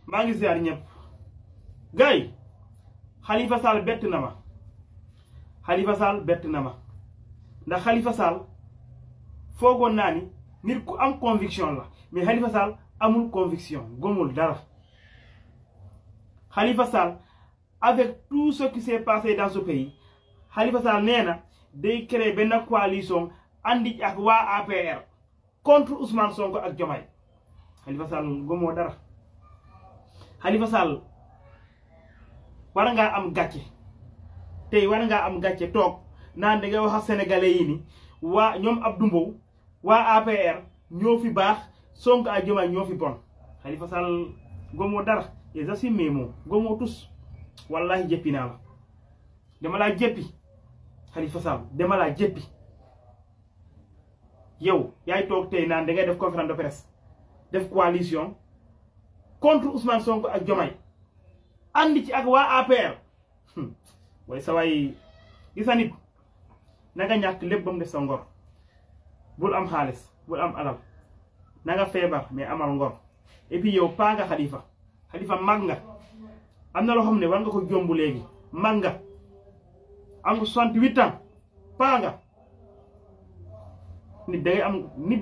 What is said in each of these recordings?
maa ngi ziar ñëpp gay Khalifa Sall bett na ma ndax Khalifa Sall foogoon naa ni nit ku am conviction la mais Khalifa Sall amul conviction gomul dara. Khalifa Sall avec tout ce qui s'est passé dans ce pays Khalifa Sall nee na day créer benn coalition andi ak waa APR contre Ousmane Sonko ak Diomaye. Khalifa Sall gomoo dara. Khalifa Sall war ngaa am gàcce tey war ngaa am gàcce toog naan da ngay wax ak sénégalais yi ni waa ñoom Abdou Mbow waa APR ñoo fi baax Sonko ak Diomaye ñoo fi bon. Khalifa Sall gomoo dara et j'assume mes mots gomoo tous wallahi jëppi naa la dama laa jëppi Khalifa Sall dama laa jëppi. yow yaay toog tey naan da ngay def conférence de presse def coalition contre Ousmane Sonko ak Diomaye andi ci ak waa APR way sa waay gisa nit na nga ñàkk lépp ba mu def sa ngor bul am xaalis bul am alal na nga feebar mais amal ngor et puis yow paa nga Khalifa mag nga am na loo xam ne war nga ko jombu léegi mag nga am nga 68 ans paa nga nit da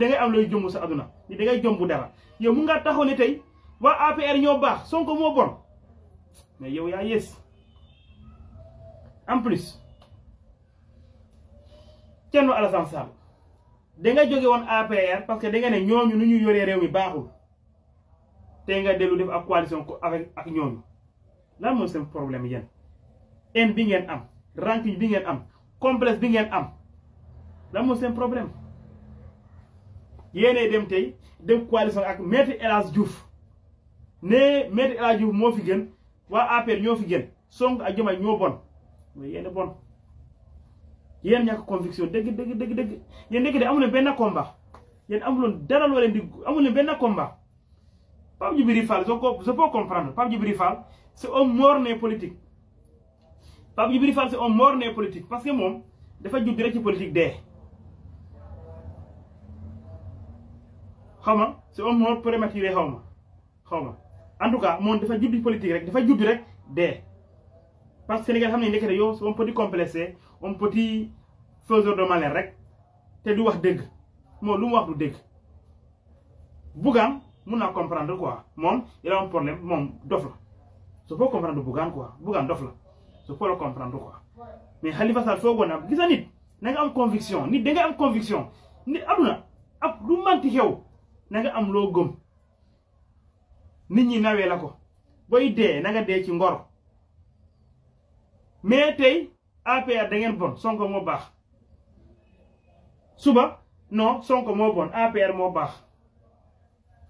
ngay am looy jombu sa aduna nit da ngay jombu dara yow mu nga taxaw ne tey waa APR ñoo baax Sonko moo bon mais yow yaa yées en plus Thierno Alassane Sall da nga jóge woon APR parce que da nga ne ñooñu nu ñu yoree réew mi baaxul te nga dellu def ak coalition ak ñooñu lan mooy seen problème yéen haine bi ngeen am rancune bi ngeen am complexe bi ngeen am lan mooy seen problème yéenee dem tey dem coalition ak Maître El Hadji Diouf ne Maître El Hadji Diouf moo fi gën waa APR ñoo fi gën Sonko ak Diomaye ñoo bon mais yéen bon yéen ñàkk conviction dëgg yéen nekk de amuleen benn combat yéen amuloon dara loo leen di amuleen benn combat. Pape Djibril Fall je peux comprendre Pape Djibril Fall c'est un morné politique Pape Djibril Fall c'est un morné politique parce que moom dafa judd rek ci politique dee xaw ma c'est un mort prématuré xaw ma en tout cas moom dafa judd politique rek dafa judd rek dee parce que Sénégal xam ne nekk na yow c'est un petit complexé un petit faiseur de malheur rek te du wax dëgg moom lu mu wax du dëgg Bougane mun naa comprendre quoi moom il a un problème moom dof la je peux comprendre Bougane quoi Bougane dof la je peux le comprendre quoi mais Khalifa Sall foogoon na gisa nit na nga am conviction nit da nga am conviction nit aduna ab lu manti xew na nga am loo gëm nit ñi nawee la ko booy dee na nga dee ci ngor mais tey APR da ngeen bon Sonko moo baax suba non Sonko moo bon APR moo baax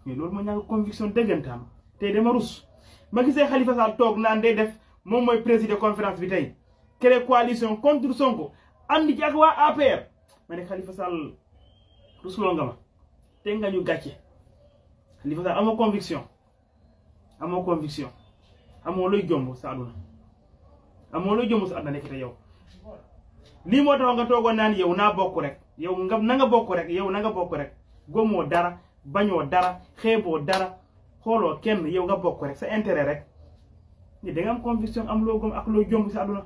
mais loolu moo ñàkk conviction dëggantaan tey dama rus ma gisee Khalifa Sall toog naan day def moom mooy président conférence bi tey créer coalition contre Sonko andi ci ak waa APR ma ne Khalifa Sall rusloo nga ma te nga ñu gàcce Khalifa Sall amoo conviction amoo looy jomb sa àdduna nekk te yow lii moo tax nga toogoon naan yow naa bokk rek yow na nga bokk rek gomoo dara bañoo dara xeeboo dara xooloo kenn yow nga bokk rek sa intérêt rek ni da nga am conviction am loo gëm ak loo jomb sa àdduna